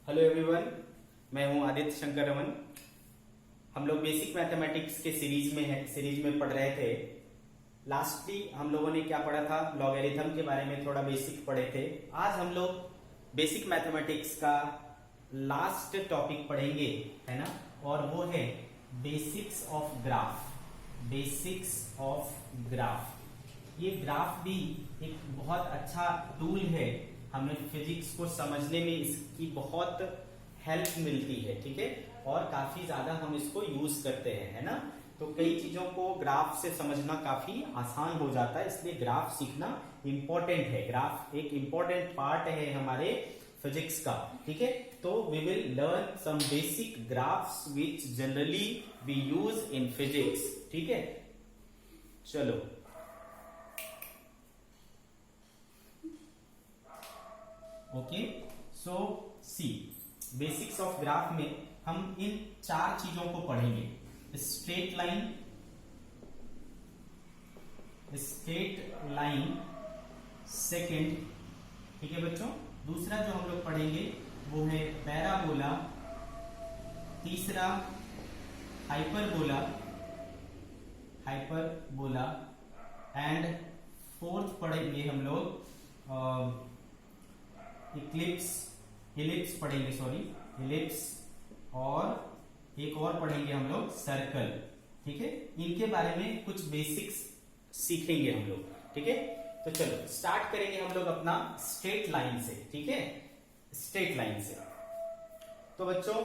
Hello everyone, मैं हूं आदित्य शंकर रमन। हम लोग बेसिक मैथमेटिक्स के सीरीज में पढ़ रहे थे। लास्टली हम लोगों ने क्या पढ़ा था? लॉगरिथम के बारे में थोड़ा बेसिक पढ़े थे। आज हम लोग बेसिक मैथमेटिक्स का लास्ट टॉपिक पढ़ेंगे, है ना? और वो है basics of graph. Basics of graph, ये ग्राफ भी एक बहुत अच्छा टूल है। हमें फिजिक्स को समझने में इसकी बहुत हेल्प मिलती है, ठीक है? और काफी ज्यादा हम इसको यूज करते हैं, है ना? तो कई चीजों को ग्राफ से समझना काफी आसान हो जाता है, इसलिए ग्राफ सीखना इंपॉर्टेंट है। ग्राफ एक इंपॉर्टेंट पार्ट है हमारे फिजिक्स का, ठीक है? तो we will learn some basic graphs which generally we use in physics, ठीक है? चलो, okay. So see, basics of graph में हम इन चार चीजों को पढ़ेंगे। स्ट्रेट लाइन, सेकंड, ठीक है बच्चों? दूसरा जो हम लोग पढ़ेंगे वो है पैराबोला। तीसरा हाइपरबोला, एंड फोर्थ पढ़ेंगे हम लोग इलिप्स पढ़ेंगे, इलिप्स, और एक और पढ़ेंगे हम लोग सर्कल, ठीक है? इनके बारे में कुछ बेसिक्स सीखेंगे हम लोग, ठीक है? तो चलो स्टार्ट करेंगे हम लोग अपना स्ट्रेट लाइन से, ठीक है? स्ट्रेट लाइन से। तो बच्चों,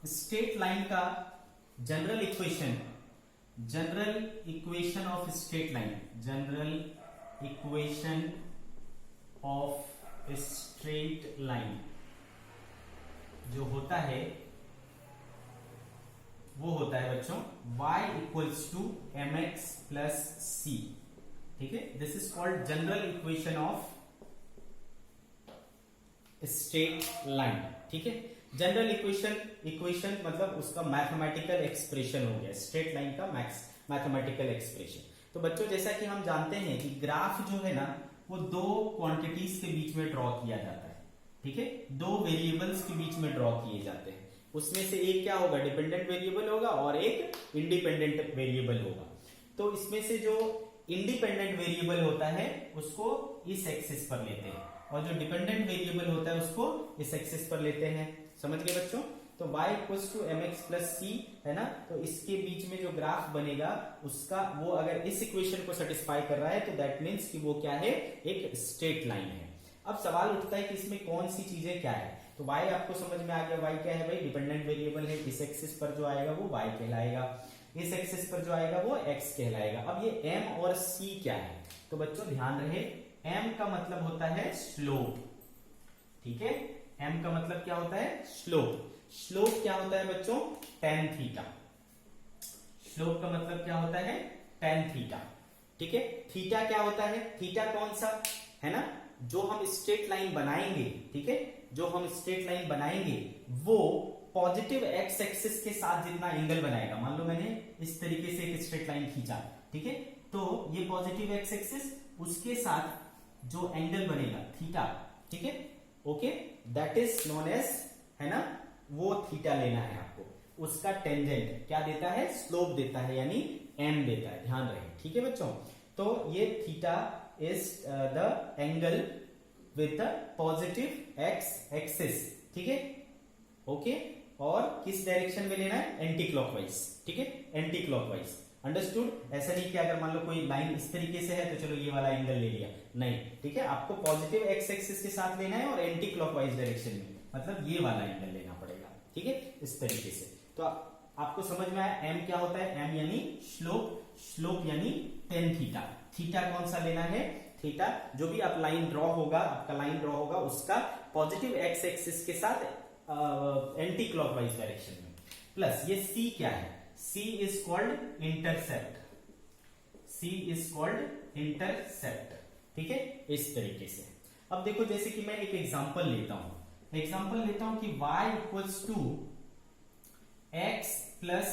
स्ट्रेट लाइन का general equation of straight line, जो होता है वो होता है बच्चों y equals to mx plus c, ठीक है? This is called general equation of straight line, ठीक है? जनरल इक्वेशन मतलब उसका मैथमेटिकल एक्सप्रेशन हो गया, स्ट्रेट लाइन का मैथमेटिकल एक्सप्रेशन। तो बच्चों, जैसा कि हम जानते हैं कि ग्राफ जो है ना, वो दो क्वांटिटीज के बीच में ड्रॉ किया जाता है, ठीक है? दो वेरिएबल्स के बीच में ड्रॉ किए जाते हैं। उसमें से एक क्या होगा? डिपेंडेंट वेरिएबल होगा और एक इंडिपेंडेंट वेरिएबल होगा। तो इसमें से जो इंडिपेंडेंट वेरिएबल होता है उसको इस एक्सिस पर लेते हैं, और जो डिपेंडेंट वेरिएबल होता है उसको इस एक्सिस पर लेते हैं। समझ गए बच्चों? तो y equals to mx plus c, है ना? तो इसके बीच में जो ग्राफ बनेगा उसका, वो अगर इस इक्वेशन को सेटिस्फाई कर रहा है तो दैट मीन्स कि वो क्या है? एक स्ट्रेट लाइन है। अब सवाल उठता है कि इसमें कौन सी चीजें क्या है? तो y आपको समझ में आ गया। y क्या है भाई? डिपेंडेंट वेरिएबल है। इस एक्सिस पर जो आएगा वो y कहलाएगा, इस एक्सिस पर जो आएगा वो x कहलाएगा। अब ये m और c क्या है? तो बच्चों ध्यान रहे, m का मतलब होता है स्लोप, ठीक है? m का मतलब क्या होता है? स्लोप। स्लोप क्या होता है बच्चों? tan theta. स्लोप का मतलब क्या होता है? tan थीटा, ठीक है? थीटा क्या होता है? थीटा कौन सा है ना? जो हम स्ट्रेट लाइन बनाएंगे, ठीक है? जो हम स्ट्रेट लाइन बनाएंगे वो पॉजिटिव एक्स एक्सिस के साथ जितना एंगल बनाएगा। मान लो मैंने इस तरीके से एक स्ट्रेट लाइन खींचा, ठीक है? तो ये पॉजिटिव एक्स एक्सिस, उसके साथ जो एंगल बनेगा थीटा, ठीक है? Okay, that is known as, है ना? वो थीटा लेना है आपको। उसका टेंजेंट क्या देता है? स्लोप देता है, यानी m देता है। ध्यान रहे, ठीक है बच्चों? तो ये theta is the angle with the positive x axis, ठीक है? ओके, और किस डायरेक्शन में लेना है? एंटी क्लॉकवाइज, ठीक है? Anti clockwise. अंडरस्टूड? ऐसा नहीं कि अगर मान लो कोई लाइन इस तरीके से है तो चलो ये वाला एंगल ले लिया, नहीं, ठीक है? आपको पॉजिटिव एक्स एक्सिस के साथ लेना है और एंटी क्लॉकवाइज डायरेक्शन में, मतलब ये वाला एंगल लेना पड़ेगा, ठीक है? इस तरीके से। तो आपको समझ में आया m क्या होता है? m यानी स्लोप यानी tan थीटा। थीटा कौन सा लेना है? थीटा जो भी आप लाइन ड्रॉ होगा, आपका लाइन ड्रॉ होगा उसका पॉजिटिव एक्स एक्सिस के साथ एंटी क्लॉकवाइज डायरेक्शन में। प्लस ये c क्या है? c is called intercept. ठीक है? इस तरीके से। अब देखो, जैसे कि मैं एक एग्जांपल लेता हूं कि y equals to x plus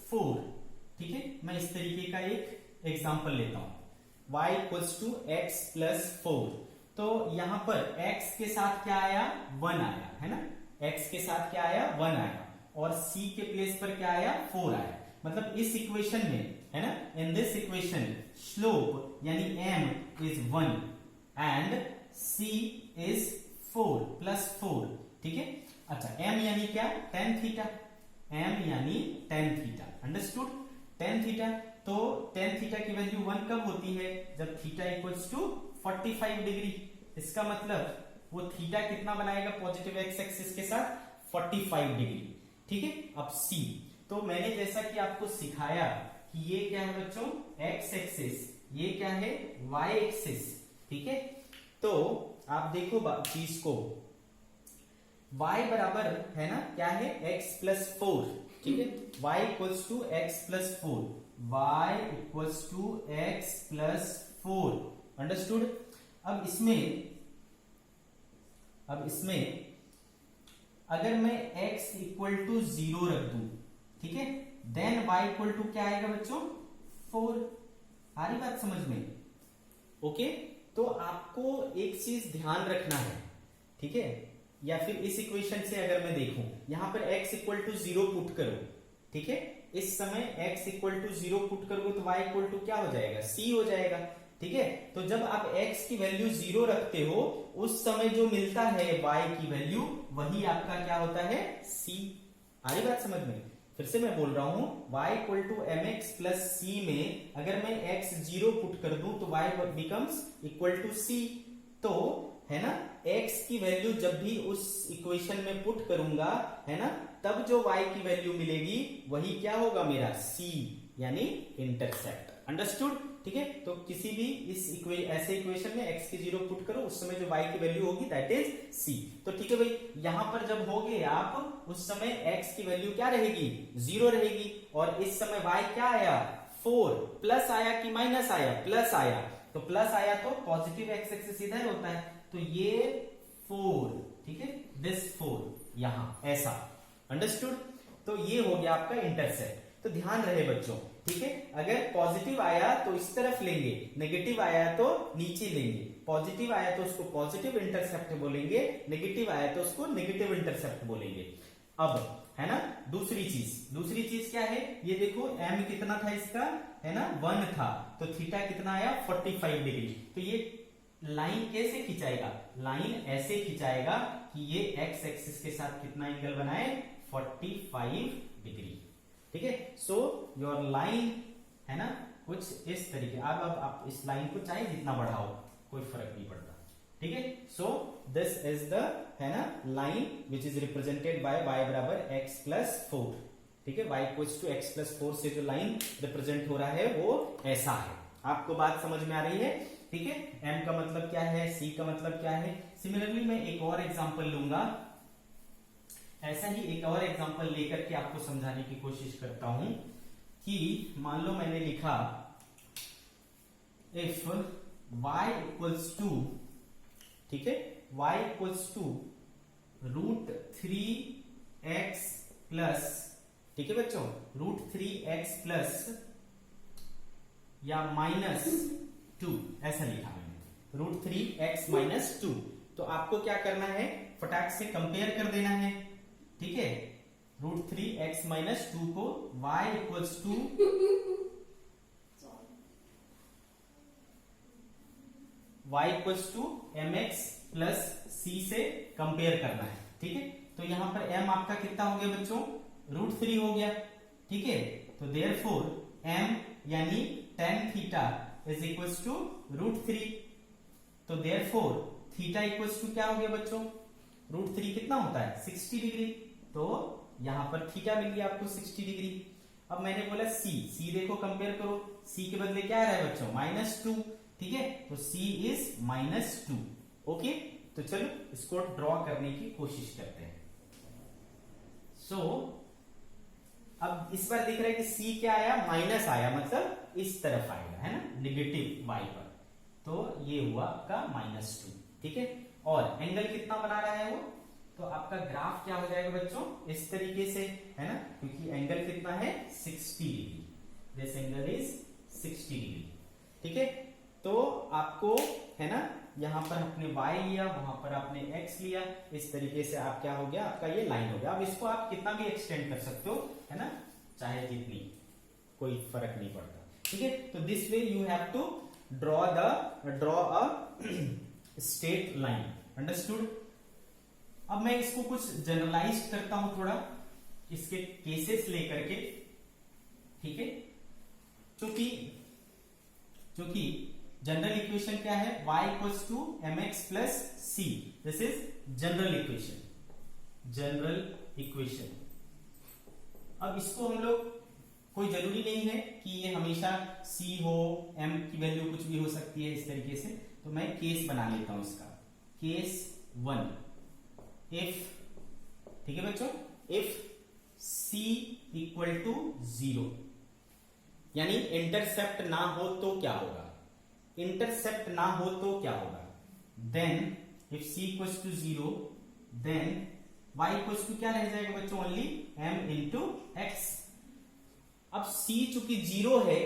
4, ठीक है? मैं इस तरीके का एक एग्जांपल लेता हूं, y equals to x plus 4। तो यहां पर x के साथ क्या आया 1 आया है ना, x के साथ क्या आया 1 आया और c के प्लेस पर क्या आया 4 आया। मतलब इस इक्वेशन में है ना, इन दिस इक्वेशन स्लोप यानी m is 1 and c is 4 plus 4। ठीक है, अच्छा m यानी क्या tan थीटा, m यानी tan theta, understood. tan theta, तो tan थीटा की वैल्यू 1 कब होती है, जब थीटा इक्वल्स टू 45 डिग्री। इसका मतलब वो थीटा कितना बनाएगा पॉजिटिव एक्स एक्सिस के साथ 45 डिग्री। ठीक है, अब c, तो मैंने जैसा कि आपको सिखाया कि ये क्या है बच्चों एक्स एक्सिस, ये क्या है वाई एक्सिस। ठीक है, तो आप देखो चीज को, y बराबर है ना क्या है x प्लस 4। ठीक है, y equals to x plus 4, y equals to x plus 4, understood. अब इसमें अगर मैं x इक्वल टू 0 रख दूं, ठीक है, देन y इक्वल टू क्या आएगा बच्चों 4। आ रही बात समझ में? ओके, तो आपको एक चीज ध्यान रखना है, ठीक है, या फिर इस इक्वेशन से अगर मैं देखूं, यहां पर x इक्वल टू 0 पुट करो, ठीक है, इस समय x इक्वल टू 0 पुट करोगे तो y इक्वल टू क्या हो जाएगा c हो जाएगा। ठीक है, तो जब आप x की वैल्यू 0 रखते हो उस समय जो मिलता है y की वैल्यू वही आपका क्या होता है c। आ रही बात समझ में? फिर से मैं बोल रहा हूं, y equal to mx plus c में अगर मैं x 0 पुट कर दूं तो y becomes equal to c। तो है ना, x की वैल्यू जब भी उस इक्वेशन में पुट करूंगा है ना, तब जो y की वैल्यू मिलेगी वही क्या होगा मेरा c, यानी इंटरसेप्ट, अंडरस्टूड। ठीक है, तो किसी भी ऐसे इक्वेशन में x की 0 पुट करो उस समय जो y की वैल्यू होगी दैट इज c। तो ठीक है भाई, यहां पर जब होगे आप उस समय x की वैल्यू क्या रहेगी 0 रहेगी, और इस समय y क्या आया 4, प्लस आया कि माइनस आया, प्लस आया, तो प्लस आया तो पॉजिटिव एक्स एक्सिस इधर होता है, तो ये 4, ठीक है, दिस 4 यहां ऐसा, अंडरस्टूड। तो ये हो गया आपका इंटरसेप्ट। तो ध्यान रहे बच्चों, ठीक है, अगर पॉजिटिव आया तो इस तरफ लेंगे, नेगेटिव आया तो नीचे लेंगे, पॉजिटिव आया तो उसको पॉजिटिव इंटरसेप्ट बोलेंगे, नेगेटिव आया तो उसको नेगेटिव इंटरसेप्ट बोलेंगे। अब है ना, दूसरी चीज क्या है, ये देखो m कितना था इसका, है ना 1 था, तो थीटा कितना आया 45 डिग्री। तो ये लाइन कैसे खिंचाएगा, लाइन ऐसे खिंचाएगा कि ये x एक्सिस के साथ कितना एंगल बनाए 45 डिग्री। ठीक है, सो योर लाइन है ना कुछ इस तरीके। अब आप इस लाइन को चाहे जितना बढ़ाओ कोई फर्क नहीं पड़ता। ठीक है, सो दिस इज द है ना line which is represented by y बराबर x प्लस 4। ठीक है, y equals to x plus 4 से जो लाइन रिप्रेजेंट हो रहा है वो ऐसा है। आपको बात समझ में आ रही है? ठीक है, m का मतलब क्या है, c का मतलब क्या है। सिमिलरली मैं एक और एग्जांपल लूंगा, ऐसा ही एक और एग्जांपल लेकर के आपको समझाने की कोशिश करता हूं कि मान लो मैंने लिखा इफ y इक्वल्स टू, ठीक है, y equals to √3x plus, ठीक है बच्चों, √3x प्लस या -2, ऐसा लिखा मैंने √3x माइनस 2। तो आपको क्या करना है, फटाक से कंपेयर कर देना है। ठीक है, √3x माइनस 2 को y equals to mx plus c से कंपेयर करना है। ठीक है, तो यहां पर m आपका कितना हो गया बच्चों √3 हो गया। ठीक है, तो देयरफॉर m यानी tan theta is equals to √3। तो देयरफॉर थीटा इक्वल्स टू क्या हो गया बच्चों, √3 कितना होता है 60 डिग्री। तो यहां पर थीटा मिल गया आपको 60 डिग्री। अब मैंने बोला c देखो कंपेयर करो, c के बदले क्या आ रहा है बच्चों -2। ठीक है, तो c इज -2। ओके, तो चलो इसको ड्रॉ करने की कोशिश करते हैं। सो अब इस बार दिख रहा है कि c क्या आया, माइनस आया, मतलब इस तरफ आएगा, है ना, नेगेटिव y पर, तो ये हुआ आपका -2। ठीक है, और एंगल कितना बना रहा है वो, तो आपका ग्राफ क्या हो जाएगा बच्चों इस तरीके से, है ना, क्योंकि एंगल कितना है 60 degree, this angle is 60 degree. ठीक है, तो आपको है ना, यहाँ पर आपने y लिया, वहां पर आपने x लिया, इस तरीके से आप क्या हो गया, आपका ये लाइन हो गया। अब इसको आप कितना भी एक्सटेंड कर सकते हो, है ना, चाहे जितनी, कोई फर्क नहीं पड़ता, ठीक है। तो this way you have to draw a straight line, understood. अब मैं इसको कुछ जनरलाइज करता हूं थोड़ा, इसके केसेस लेकर के, ठीक है। चूंकि जनरल इक्वेशन क्या है, y equals to mx plus c, this is general equation. अब इसको हम लोग, कोई जरूरी नहीं है कि ये हमेशा c हो, m की वैल्यू कुछ भी हो सकती है इस तरीके से। तो मैं केस बना लेता हूं इसका, केस 1, इफ, ठीक है बच्चों, इफ c इक्वल टू 0, यानी इंटरसेप्ट ना हो तो क्या होगा, इंटरसेप्ट ना हो तो क्या होगा, then if c equals to 0, then y equals to क्या रह जाएगा बच्चों, ओनली m इंटू एक्स। अब c चूंकि 0 है,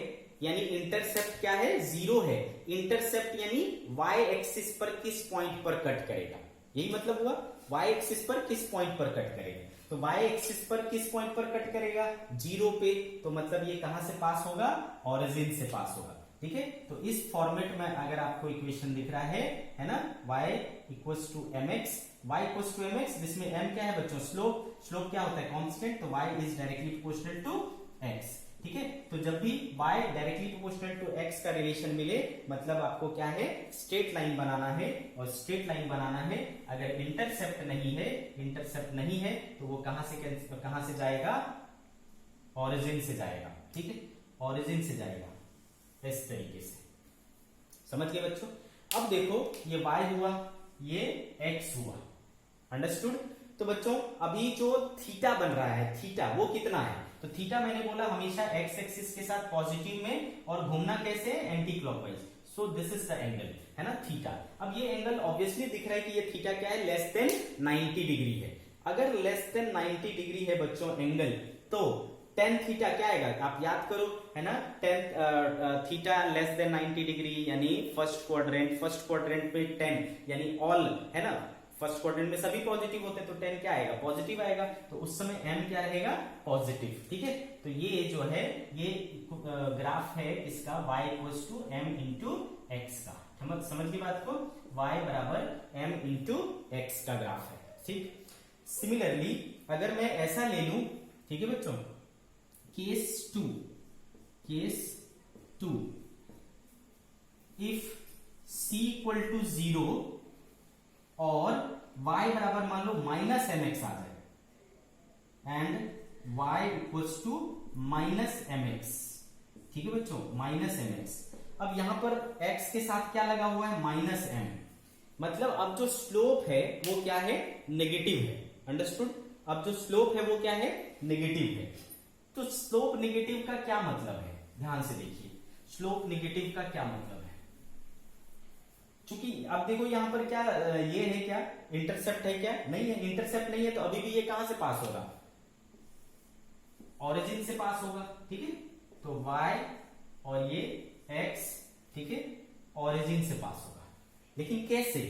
यानी इंटरसेप्ट क्या है, 0 है। इंटरसेप्ट यानी y एक्सिस पर किस पॉइंट पर कट करेगा, यही मतलब हुआ, y एक्सिस पर किस पॉइंट पर कट करेगा। तो y एक्सिस पर किस पॉइंट पर कट करेगा, 0 पे, तो मतलब ये कहां से पास होगा, ओरिजिन से पास होगा, ठीक है। तो इस फॉर्मेट में अगर आपको इक्वेशन दिख रहा है ना, y equals to mx, y equals to mx, जिसमें m क्या है बच्चों, स्लोप क्या होता है, कांस्टेंट, तो y is directly proportional to x, ठीक है। तो जब भी y directly proportional to x का रिलेशन मिले, मतलब आपको क्या है, स्ट्रेट लाइन बनाना है, और स्ट्रेट लाइन बनाना है, अगर इंटरसेप्ट नहीं है तो वो कहां से जाएगा, ओरिजिन से जाएगा, ठीक है, ओरिजिन से जाएगा, इस तरीके से, समझ गए बच्चों। अब देखो ये y हुआ, ये x हुआ, अंडरस्टूड। तो बच्चों अभी जो थीटा बन रहा है, थीटा वो कितना है, तो थीटा मैंने बोला हमेशा x एक्सिस के साथ पॉजिटिव में, और घूमना कैसे, anti clockwise. So this is the angle, है ना, थीटा। अब ये एंगल ऑब्वियसली दिख रहा है कि ये थीटा क्या है, लेस देन 90 डिग्री है। अगर लेस देन 90 डिग्री है बच्चों एंगल, तो टेन थीटा क्या आएगा, आप याद करो, है ना, tan theta less than 90 degree, यानी फर्स्ट क्वाड्रेंट पे 10, यानी ऑल, है ना, फर्स्ट क्वाड्रेंट में सभी पॉजिटिव होते हैं, तो 10 क्या आएगा, पॉजिटिव आएगा, तो उस समय m क्या रहेगा, पॉजिटिव, ठीक है। तो ये जो है, ये ग्राफ है इसका y equals to m into x का, समझ की बात को, y बराबर m इंटू एक्स का ग्राफ है, ठीक। सिमिलरली अगर मैं ऐसा ले लूं, ठीक है बच्चों, case 2, if c equal to 0 और y बराबर मान लो माइनस एम एक्स आ जाए, and y equals to minus m x, ठीक है बच्चों, माइनस एम एक्स। अब यहां पर x के साथ क्या लगा हुआ है, माइनस m, मतलब अब जो स्लोप है वो क्या है, नेगेटिव है, अंडरस्टूड। अब जो स्लोप है वो क्या है, नेगेटिव है। तो स्लोप नेगेटिव का क्या मतलब है, ध्यान से देखिए, स्लोप नेगेटिव का क्या मतलब है, क्योंकि अब देखो यहां पर क्या ये है, क्या इंटरसेप्ट है, क्या नहीं है, इंटरसेप्ट नहीं है, तो अभी भी ये कहां से पास होगा, ओरिजिन से पास होगा, ठीक है। तो y और ये x, ठीक है, ओरिजिन से पास होगा, लेकिन कैसे,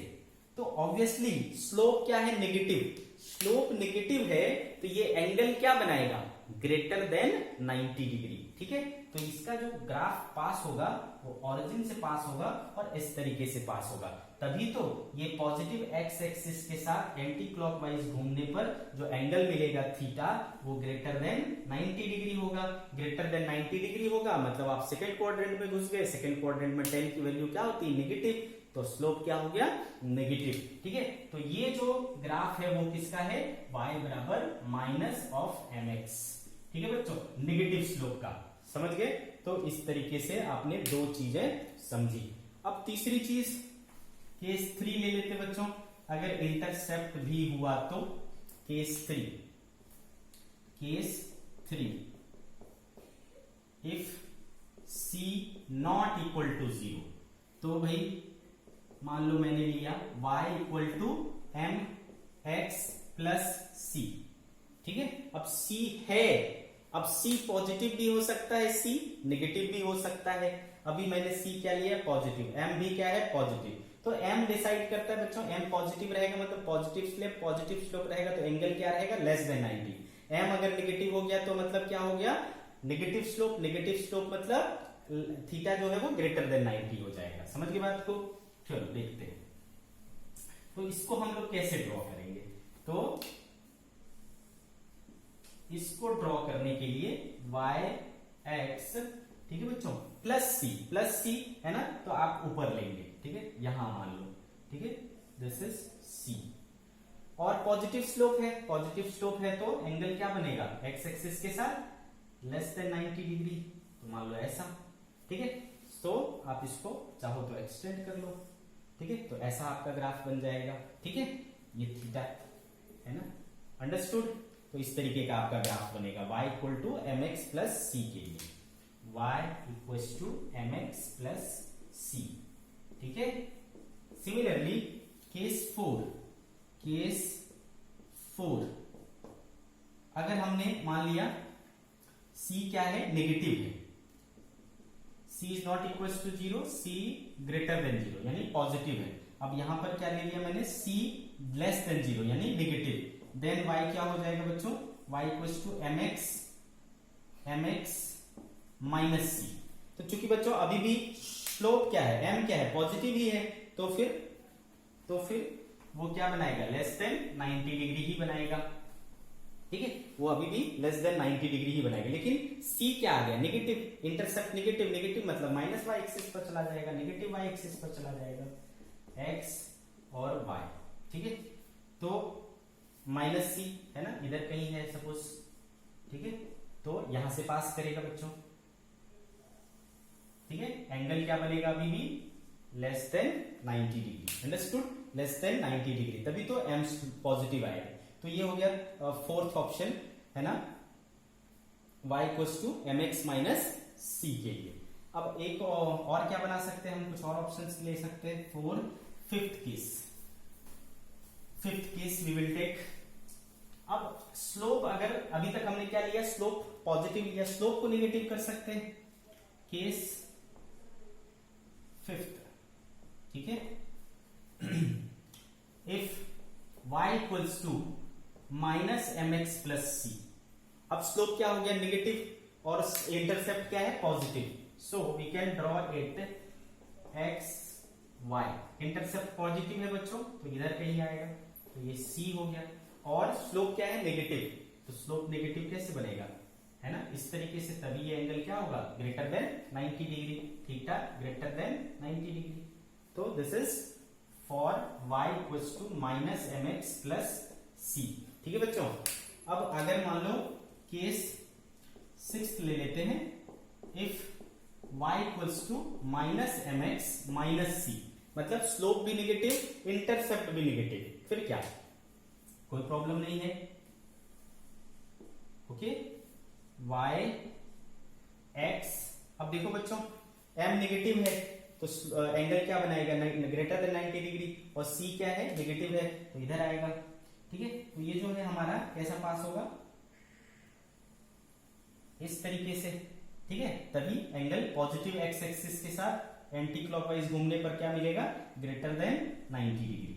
तो ऑब्वियसली स्लोप क्या है, नेगेटिव, स्लोप नेगेटिव है, तो ये एंगल क्या बनाएगा, ग्रेटर देन 90 डिग्री, ठीक है। तो इसका जो ग्राफ पास होगा वो ओरिजिन से पास होगा और इस तरीके से पास होगा, तभी तो ये पॉजिटिव एक्स एक्सिस के साथ एंटी क्लॉकवाइज घूमने पर जो एंगल मिलेगा थीटा, वो ग्रेटर देन 90 डिग्री होगा। ग्रेटर देन 90 डिग्री होगा मतलब आप सेकंड क्वाड्रेंट में घुस गए, सेकंड क्वाड्रेंट में 10 की वैल्यू क्या होती है, नेगेटिव, तो स्लोप क्या हो गया, नेगेटिव, ठीक है। तो ये जो ग्राफ है वो किसका है, y बराबर माइनस ऑफ एम एक्स, ठीक है बच्चों, नेगेटिव स्लोप का, समझ गए। तो इस तरीके से आपने दो चीजें समझी। अब तीसरी चीज, केस 3 ले लेते बच्चों, अगर इंटरसेप्ट भी हुआ तो, case 3 if c not equal to 0, तो भाई मान लो मैंने लिया y equal to m x plus c, ठीक है। अब c है, अब c पॉजिटिव भी हो सकता है, c नेगेटिव भी हो सकता है। अभी मैंने c क्या लिया, पॉजिटिव, m भी क्या है, पॉजिटिव, तो m डिसाइड करता है बच्चों, m पॉजिटिव रहेगा मतलब पॉजिटिव स्लोप रहेगा, तो एंगल क्या रहेगा, लेस देन 90। m अगर नेगेटिव हो गया तो मतलब क्या हो गया, नेगेटिव स्लोप मतलब थीटा जो है वो ग्रेटर देन 90 हो जाएगा। समझ गए बात को? चलो देखते हैं, तो इसको हम लोग कैसे ड्रॉ करेंगे। तो इसको ड्रॉ करने के लिए y x, ठीक है बच्चों, प्लस सी है ना, तो आप ऊपर लेंगे, ठीक है, यहां मान लो, ठीक है, दिस इज c। और पॉजिटिव स्लोप है तो एंगल क्या बनेगा, x एक्सिस के साथ लेस देन 90 डिग्री, तो मान लो ऐसा, ठीक है। तो आप इसको चाहो तो एक्सटेंड कर लो, ठीक है, तो ऐसा आपका ग्राफ बन जाएगा, ठीक है, ये थीटा है ना, अंडरस्टूड। तो इस तरीके का आपका ग्राफ बनेगा y equal to mx plus c के लिए, y equal to mx plus c, ठीक है। सिमिलरली केस 4, अगर हमने मान लिया c क्या है, नेगेटिव है, c is not equal to 0, c greater than 0 यानी पॉजिटिव है। अब यहां पर क्या ले लिया मैंने, c लेस देन 0 यानी नेगेटिव, देन y क्या हो जाएगा बच्चों, y equals to mx minus c. तो चूंकि बच्चों अभी भी स्लोप क्या है, m क्या है, पॉजिटिव ही है, तो फिर वो क्या बनाएगा, लेस देन 90 डिग्री ही बनाएगा, ठीक है, वो अभी भी लेस देन 90 डिग्री ही बनाएगा। लेकिन c क्या आ गया, नेगेटिव, इंटरसेप्ट नेगेटिव मतलब माइनस y एक्सिस पर चला जाएगा, नेगेटिव y एक्सिस पर चला जाएगा, x और y, ठीक है। तो माइनस सी है ना, इधर कहीं है सपोज, ठीक है, तो यहां से पास करेगा बच्चों, ठीक है, एंगल क्या बनेगा, अभी भी less than 90 degree, understood, less than 90 degree, तभी तो m पॉजिटिव आएगा। तो ये हो गया फोर्थ ऑप्शन है ना, y equals to mx minus c के लिए। अब एक और क्या बना सकते हैं हम, कुछ और ऑप्शंस ले सकते हैं for fifth case we will take. अब स्लोप, अगर अभी तक हमने क्या लिया, स्लोप पॉजिटिव लिया, स्लोप को नेगेटिव कर सकते हैं, केस फिफ्थ, ठीक है। If y equals to minus mx plus c, अब स्लोप क्या हो गया, नेगेटिव और इंटरसेप्ट क्या है, positive, so we can draw it x y, intercept positive है बच्चों, तो इधर कहीं आएगा, तो ये c हो गया, और स्लोप क्या है, नेगेटिव, तो स्लोप नेगेटिव कैसे बनेगा, है ना, इस तरीके से, तभी ये एंगल क्या होगा, greater than 90 degree, theta greater than 90 degree. तो this is for y equals to minus mx plus c, ठीक है बच्चों। अब अगर मान लो केस 6 ले लेते हैं, if y equals to minus mx minus c, मतलब स्लोप भी नेगेटिव, इंटरसेप्ट भी नेगेटिव, फिर क्या, कोई प्रॉब्लम नहीं है, ओके, y x, अब देखो बच्चों m नेगेटिव है तो एंगल क्या बनाएगा, ग्रेटर देन 90 डिग्री, और c क्या है, नेगेटिव है, तो इधर आएगा, ठीक है। तो ये जो है हमारा कैसा पास होगा, इस तरीके से, ठीक है, तभी एंगल पॉजिटिव x एक्सिस के साथ एंटी क्लॉकवाइज घूमने पर क्या मिलेगा, ग्रेटर देन 90 डिग्री,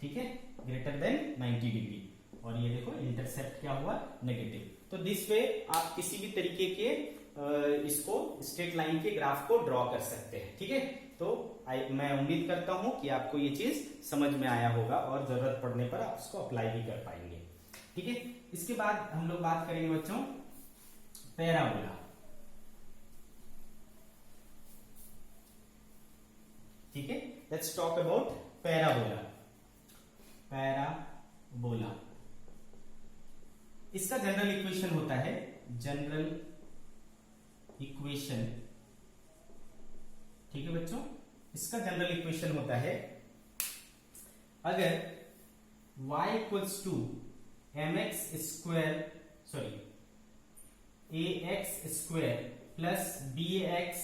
ठीक है, ग्रेटर देन 90 डिग्री, और ये देखो इंटरसेप्ट क्या हुआ, नेगेटिव। तो दिस वे आप किसी भी तरीके के इसको स्ट्रेट लाइन के ग्राफ को ड्रॉ कर सकते हैं, ठीक है। तो मैं उम्मीद करता हूं कि आपको ये चीज समझ में आया होगा और जरूरत पड़ने पर आप इसको अप्लाई भी कर पाएंगे, ठीक है। इसके बाद हम लोग बात करेंगे बच्चों पैराबोला, ठीक है, लेट्स टॉक अबाउट पैराबोला। इसका जनरल इक्वेशन होता है, जनरल इक्वेशन, ठीक है बच्चों, इसका जनरल इक्वेशन होता है, अगर y equals to mx square, sorry ax square plus bx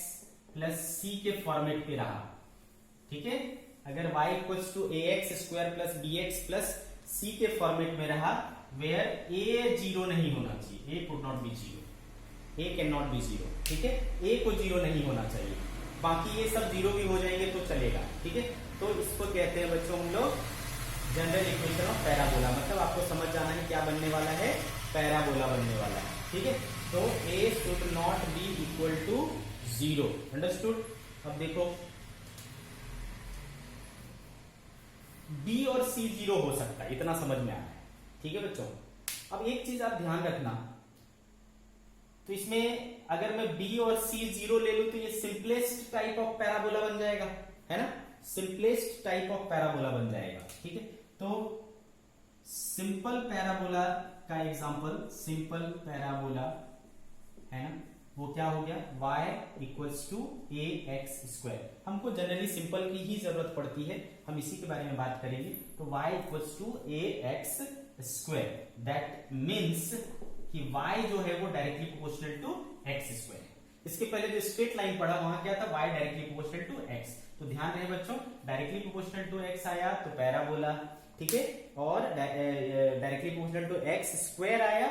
plus c के फॉर्मेट पे रहा, ठीक है, अगर y equals to ax square plus bx plus c के फॉर्मेट में रहा, वेयर a जीरो नहीं होना चाहिए, a could not be zero, a can not be zero, ठीक है, a को जीरो नहीं होना चाहिए, बाकी ये सब जीरो भी हो जाएंगे तो चलेगा, ठीक है। तो इसको कहते हैं बच्चों हम लोग जनरल इक्वेशन ऑफ पैराबोला, मतलब आपको समझ जाना है क्या बनने वाला है, पैराबोला बनने वाला है, ठीक है। तो a should not be equal to 0, understood. अब देखो b और c 0 हो सकता है, इतना समझ में आ रहा है, ठीक है बच्चों। अब एक चीज आप ध्यान रखना, तो इसमें अगर मैं b और c 0 ले लूं तो ये सिंपलेस्ट टाइप ऑफ पैराबोला बन जाएगा, है ना, सिंपलेस्ट टाइप ऑफ पैराबोला बन जाएगा, ठीक है। तो सिंपल पैराबोला का एग्जांपल, सिंपल पैराबोला है ना, वो क्या हो गया, y equals to a x square. हमको जनरली सिंपल की ही जरूरत पड़ती है, हम इसी के बारे में बात करेंगे। तो y equals to a x square, that means कि y जो है वो directly proportional to x square. इसके पहले जो स्ट्रेट लाइन पढ़ा वहां क्या था, y directly proportional to x। तो ध्यान रहे बच्चों, डायरेक्टली प्रोपोर्शनल टू x आया तो पैराबोला, ठीक है, और directly proportional to x square आया,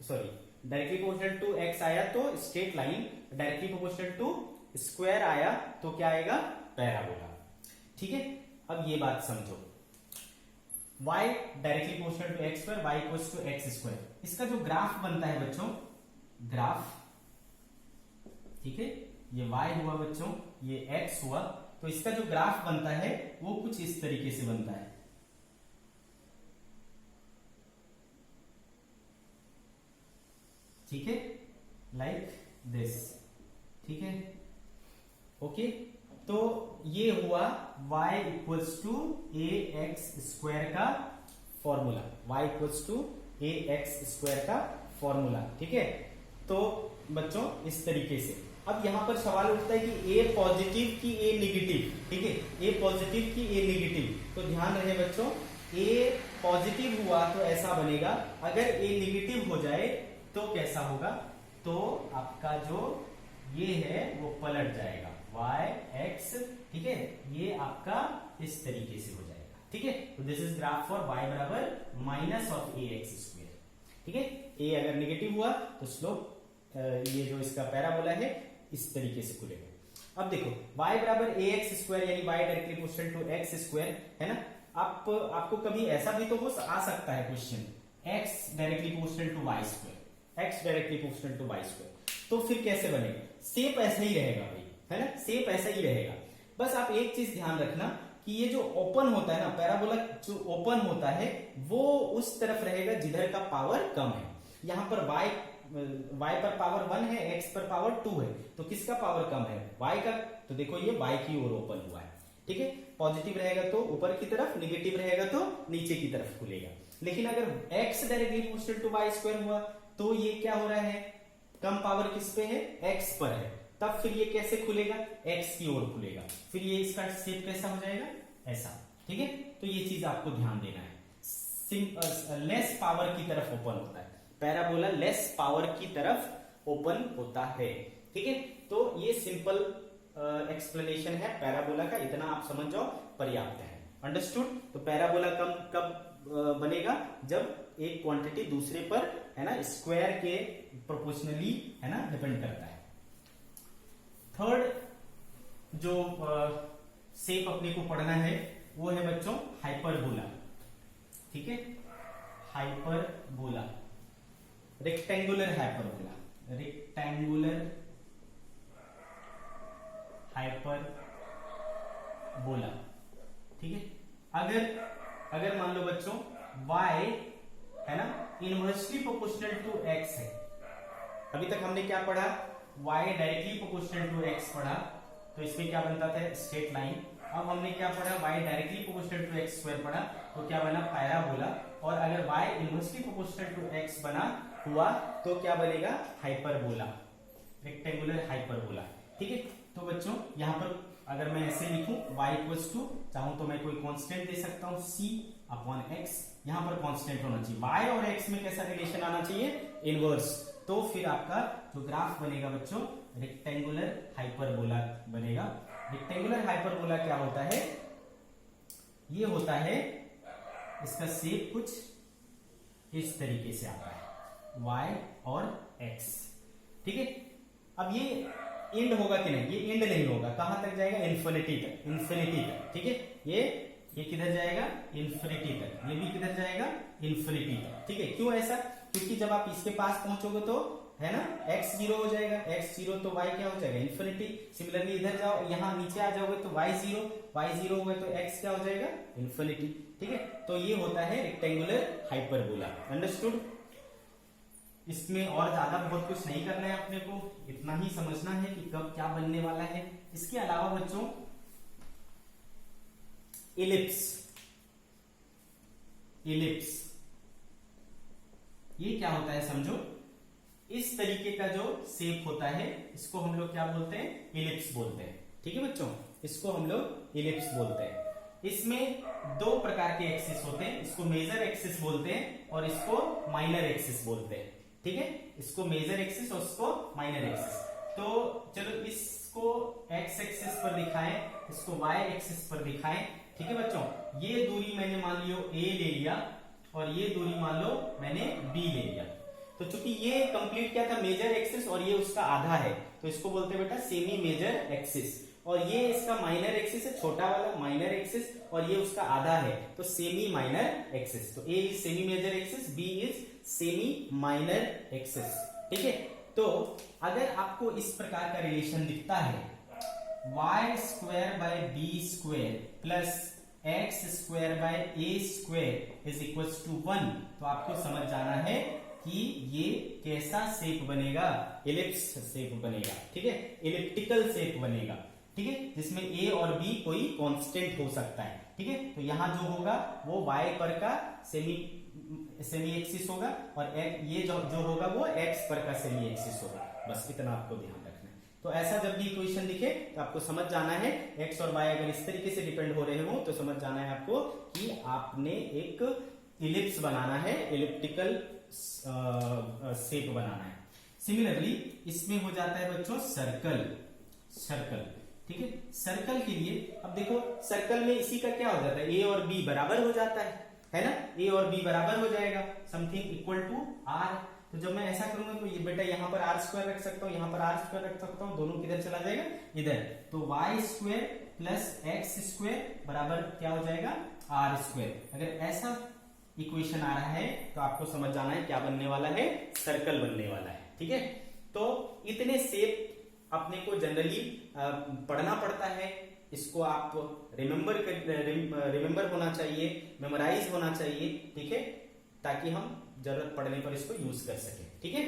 sorry directly proportional to x आया तो straight line, directly proportional to square आया तो क्या आएगा, पैराबोला, ठीक है। अब ये बात समझो, y directly proportional to x square, y equals to x square, इसका जो ग्राफ बनता है बच्चों, ग्राफ, ठीक है, ये y हुआ बच्चों, ये x हुआ, तो इसका जो ग्राफ बनता है वो कुछ इस तरीके से बनता है, ठीक है, लाइक दिस, ठीक है, ओके। तो ये हुआ y equals to a x square का formula, y equals to a x square का फॉर्मूला, ठीक है। तो बच्चों इस तरीके से अब यहां पर सवाल उठता है कि a पॉजिटिव की a निगेटिव, ठीक है, a पॉजिटिव की a निगेटिव। तो ध्यान रहे बच्चों, a पॉजिटिव हुआ तो ऐसा बनेगा, अगर a निगेटिव हो जाए तो कैसा होगा, तो आपका जो ये है वो पलट जाएगा, y x, ठीक है, ये आपका इस तरीके से हो जाएगा, ठीक है। तो this is graph for y बराबर minus of A x square, ठीक है। a अगर निगेटिव हुआ तो स्लोप, ये जो इसका पैराबोला है इस तरीके से खुलेगा। अब देखो y बराबर ए एक्स स्क्वायर यानी y directly proportional to x square, है ना। आपको कभी ऐसा भी तो आ सकता है question, x directly proportional to y square, x directly proportional to y square, तो फिर कैसे बनेगा, शेप ऐसा ही रहेगा भाई, है ना, शेप ऐसा ही रहेगा। बस आप एक चीज ध्यान रखना कि ये जो ओपन होता है ना, पैराबोला जो ओपन होता है वो उस तरफ रहेगा जिधर का पावर कम है। यहाँ पर y पर पावर 1 है, x पर पावर 2 है, तो किसका पावर कम है, y का। तो देखो ये y की ओर ओपन हुआ है, ठीक है। पॉजिटिव रहेगा तो ऊपर की तरफ, निगेटिव रहेगा तो नीचे की तरफ खुलेगा। लेकिन अगर x directly proportional to y square हुआ तो ये क्या हो रहा है, कम पावर किस पे है, x पर है, तब फिर ये कैसे खुलेगा, x की ओर खुलेगा, फिर ये इसका शेप कैसा हो जाएगा, ऐसा, ठीक है। तो ये चीज आपको ध्यान देना है, लेस पावर की तरफ ओपन होता है पैराबोला, लेस पावर की तरफ ओपन होता है, ठीक है। तो ये सिंपल एक्सप्लेनेशन है पैराबोला का, इतना आप समझ जाओ पर्याप्त है, अंडरस्टूड। तो पैराबोला कब बनेगा, जब एक क्वांटिटी दूसरे पर, है ना, स्क्वायर के प्रोपोर्शनली, है ना, डिपेंड करता है। थर्ड जो शेप अपने को पढ़ना है वो है बच्चों हाइपरबोला, ठीक है, hyperbola, rectangular hyperbola, rectangular hyperbola, ठीक है। अगर मान लो बच्चों y, है ना, इनवर्सली प्रोपोर्शनल टू x है, अभी तक हमने क्या पढ़ा, y directly proportional to x पढ़ा, तो इसमें क्या बनता था, स्ट्रेट लाइन। अब हमने क्या पढ़ा, y directly proportional to x square पढ़ा, तो क्या बना, पैराबोला। और अगर y inversely proportional to x बना हुआ तो क्या बनेगा, हाइपरबोला, रेक्टेंगुलर हाइपरबोला, ठीक है। तो बच्चों यहाँ पर अगर मैं ऐसे लिखूं y इक्वल्स टू, चाहूं तो मैं कोई कांस्टेंट दे सकता हूं c अपॉन x, यहाँ पर कांस्टेंट होना चाहिए, y और x में कैसा रिलेशन आना चाहिए, इनवर्स। तो फिर आपका जो ग्राफ बनेगा बच्चों रेक्टेंगुलर हाइपरबोला बनेगा। रेक्टेंगुलर हाइपरबोला क्या होता है, ये होता है, इसका शेप कुछ इस तरीके से आता है, y और x, ठीक है। अब ये एंड होगा कि नहीं, ये एंड नहीं होगा, कहां तक जाएगा, इन्फिनिटी तक, इन्फिनिटी तक, ठीक है। ये किधर जाएगा, इन्फिनिटी तक, ये भी किधर जाएगा, इन्फिनिटी तक, ठीक है। क्यों ऐसा, क्योंकि जब आप इसके पास पहुंचोगे तो है ना x 0 हो जाएगा, x 0 तो y क्या हो जाएगा, इन्फिनिटी। सिमिलरली इधर जाओ, यहाँ नीचे आ जाओगे तो y 0 होगा तो x क्या हो जाएगा, इन्फिनिटी, ठीक है। तो ये होता है रेक्टेंगुलर हाइपरबोला, अंडरस्टूड। इसमें और ज्यादा बहुत कुछ नहीं करना है अपने को, इतना ही समझना है कि कब क्या बनने वाला है। इसके अलावा बच्चों इलिप्स, इलिप्स ये क्या होता है समझो, इस तरीके का जो शेप होता है इसको हम लोग क्या बोलते हैं, इलिप्स बोलते हैं, ठीक है बच्चों, इसको हम लोग इलिप्स बोलते हैं। इसमें दो प्रकार के एक्सिस होते हैं, इसको मेजर एक्सिस बोलते हैं और इसको माइनर एक्सिस बोलते हैं, ठीक है। इसको मेजर एक्सिस और इसको माइनर एक्सिस। तो चलो इसको एक्स एक्सिस पर दिखाएं, इसको वाई एक्सिस पर दिखाएं, ठीक है बच्चों। ये दूरी मैंने मान लियो ए ले लिया और ये दूरी मान लो मैंने बी ले लिया। तो चूंकि ये कंप्लीट क्या था, मेजर एक्सिस, और ये उसका आधा है, तो इसको बोलते हैं बेटा सेमी मेजर एक्सिस। और ये इसका माइनर एक्सिस है, छोटा वाला माइनर एक्सिस, और ये उसका आधा है, तो सेमी माइनर एक्सिस। तो a is semi major axis, b is semi minor axis, ठीक है। तो अगर आपको इस प्रकार का रिलेशन दिखता है, y square by b square plus x square by a square is equal to 1, तो आपको समझ जाना है कि ये कैसा शेप बनेगा, इलिप्स शेप बनेगा, ठीक है, इलिप्टिकल शेप बनेगा, ठीक है, जिसमें ए और बी कोई कांस्टेंट हो सकता है, ठीक है। तो यहां जो होगा वो वाई पर का सेमी एक्सिस होगा और ये जो होगा वो एक्स पर का सेमी एक्सिस होगा, बस इतना आपको ध्यान रखना है। तो ऐसा जब भी इक्वेशन दिखे तो आपको समझ जाना है, एक्स और वाई अगर इस तरीके से डिपेंड हो रहे हो तो समझ जाना है आपको कि आपने एक इलिप्स बनाना है, इलिप्टिकल शेप बनाना है। सिमिलरली इसमें हो जाता है बच्चों सर्कल, सर्कल, ठीक है। सर्कल के लिए अब देखो, सर्कल में इसी का क्या हो जाता है, ए और बी बराबर हो जाता है ना, ए और बी बराबर हो जाएगा, समथिंग इक्वल टू आर। तो जब मैं ऐसा करूंगा तो ये बेटा यहाँ पर आर स्क्वायर रख सकता हूँ, यहाँ पर आर स्क्वायर रख सकता हूँ, दोनों किधर चला जाएगा, इधर। तो y square plus x square बराबर क्या हो जाएगा, आर स्क्वायर। अगर ऐसा इक्वेशन आ रहा है तो आपको समझ जाना है क्या बनने वाला है, सर्कल बनने वाला है, ठीक है। तो इतने शेप अपने को जनरली पढ़ना पड़ता है, इसको आप रिमेंबर होना चाहिए, मेमोराइज होना चाहिए, ठीक है, ताकि हम जरूरत पड़ने पर इसको यूज कर सके, ठीक है।